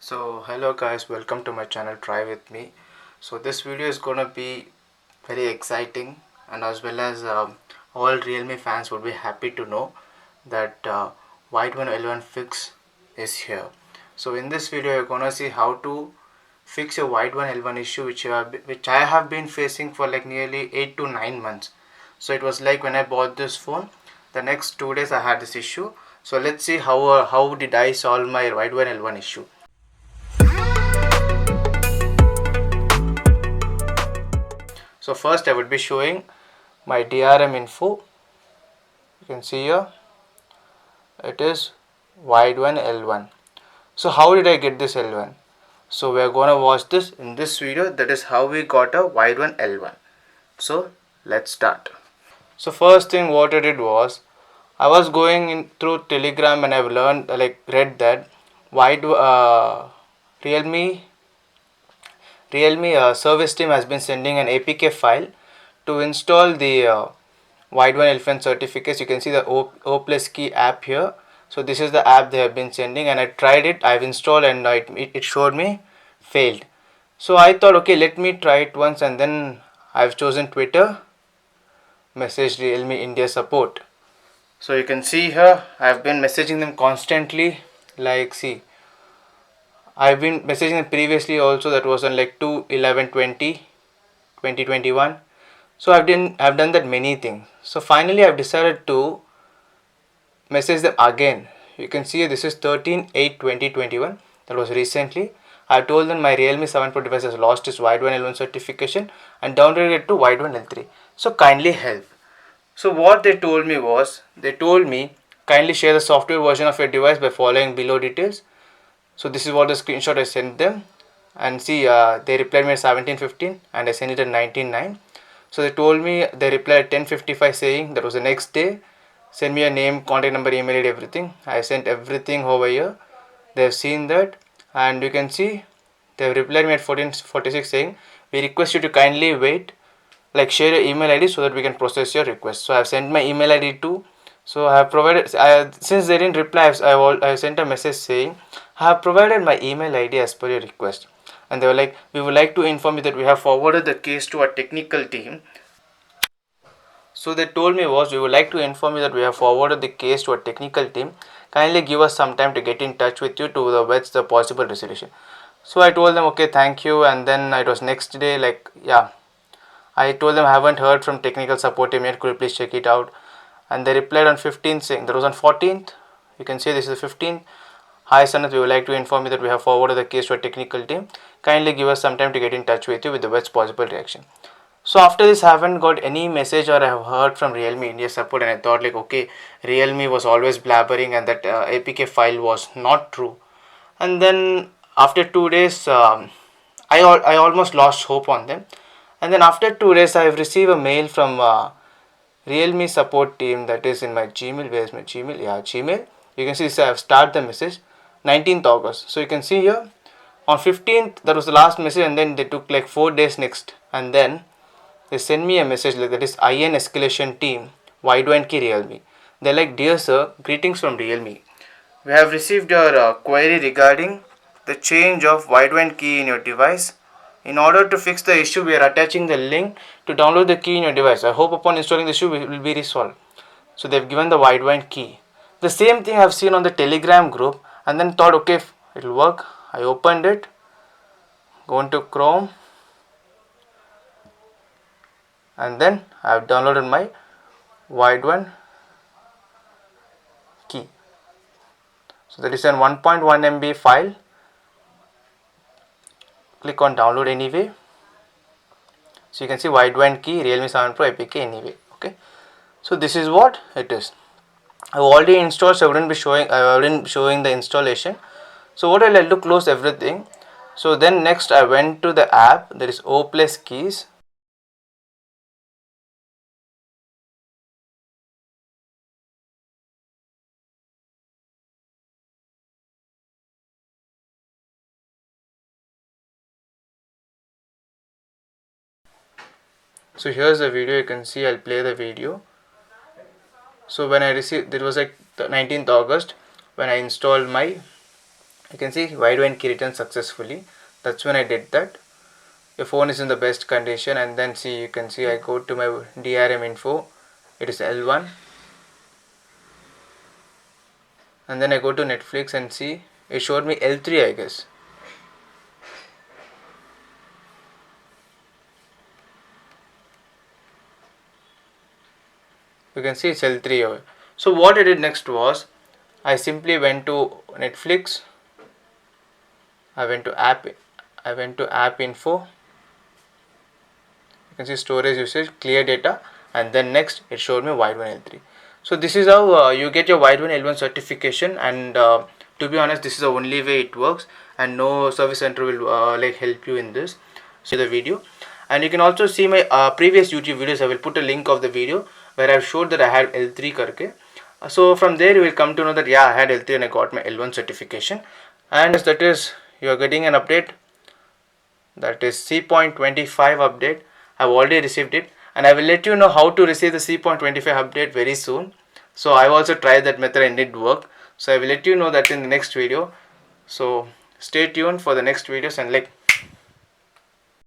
So hello guys, welcome to my channel Try With Me. So this video is gonna be very exciting, and as well as all Realme fans would be happy to know that Widevine L1 fix is here. So in this video you're gonna see how to fix your Widevine L1 issue which I have been facing for like nearly 8 to 9 months. So it was like when I bought this phone, the next 2 days I had this issue. So let's see how did I solve my Widevine L1 issue. So first I would be showing my DRM info. You can see here it is Widevine L1. So how did I get this L1? So we are gonna watch this in this video. That is how we got a Widevine L1. So let's start. So first thing what I did was I was going in through Telegram, and I've read that Realme service team has been sending an APK file to install the Widevine L1 certificates. You can see the O plus key app here. So this is the app they have been sending, and I tried it. I've installed, and it showed me failed. So I thought, okay, let me try it once, and then I've chosen Twitter, message Realme India support. So you can see here I've been messaging them constantly. Like, see, I've been messaging them previously also. That was on like 2/11/2021. So I've done that many things. So finally I've decided to message them again. You can see this is 13/8/2021. That was recently. I told them my Realme 7 Pro device has lost its Widevine L1 certification and downgraded it to Widevine L3. So kindly help. So what they told me was, they told me kindly share the software version of your device by following below details. So this is what the screenshot I sent them, and see they replied me at 17:15 and I sent it at 19:09. So they told me, they replied at 10:55 saying, that was the next day, send me a name, contact number, email ID, everything. I sent everything over here. They have seen that, and you can see they have replied me at 14:46 saying, we request you to kindly wait, like share your email ID so that we can process your request. So I have sent my email ID too. So I have provided, since they didn't reply, I sent a message saying I have provided my email ID as per your request. And they were like, we would like to inform you that we have forwarded the case to our technical team. So they told me was, we would like to inform you that we have forwarded the case to our technical team. Kindly give us some time to get in touch with you to what's the possible resolution. So I told them, okay, thank you. And then it was next day, like, yeah, I told them I haven't heard from technical support team yet, could you please check it out? And they replied on 15th saying, that was on 14th. You can see this is the 15th. Hi Sanath, we would like to inform you that we have forwarded the case to our technical team. Kindly give us some time to get in touch with you with the best possible reaction. So after this, I haven't got any message or I have heard from Realme India support, and I thought like, okay, Realme was always blabbering and that APK file was not true. And then after 2 days, I almost lost hope on them. And then after 2 days, I have received a mail from Realme support team, that is in my Gmail. Where is my Gmail? Yeah, Gmail. You can see this, I have started the message 19th August. So you can see here on 15th, that was the last message, and then they took like 4 days next, and then they send me a message like, that is IN escalation team, Widevine key Realme. They're like, dear sir, greetings from Realme. We have received your query regarding the change of Widevine key in your device. In order to fix the issue, we are attaching the link to download the key in your device. I hope upon installing the issue will be resolved. So they've given the Widevine key. The same thing I've seen on the Telegram group, and then thought, okay, it'll work. I opened it, go into Chrome, and then I've downloaded my Widevine key. So that is an 1.1 MB file. Click on download anyway. So you can see Widevine key Realme 7 Pro APK anyway. Okay, so this is what it is. I've already installed, so I wouldn't be showing the installation. So what I'll do, close everything. So then next I went to the app, there is O plus keys. So here's the video, you can see, I'll play the video. So when I received, it was like the 19th August when I installed my You can see Widevine key returned successfully. That's when I did that. Your phone is in the best condition, and then see, you can see I go to my DRM info, it is L1, and then I go to Netflix and see it showed me L3, I guess. You can see it's L3 over. So what I did next was I simply went to Netflix, I went to app info. You can see storage usage, clear data, and then next it showed me Widvine L3. So this is how you get your Widvine L1 certification, and to be honest, this is the only way it works, and no service center will like help you in this. See the video, and you can also see my previous YouTube videos. I will put a link of the video where I've showed that I had L3 karke. So from there you will come to know that yeah, I had L3 and I got my L1 certification, and that is you are getting an update, that is C.25 update. I've already received it, and I will let you know how to receive the C.25 update very soon. So I've also tried that method and it worked. So I will let you know that in the next video. So stay tuned for the next videos, and like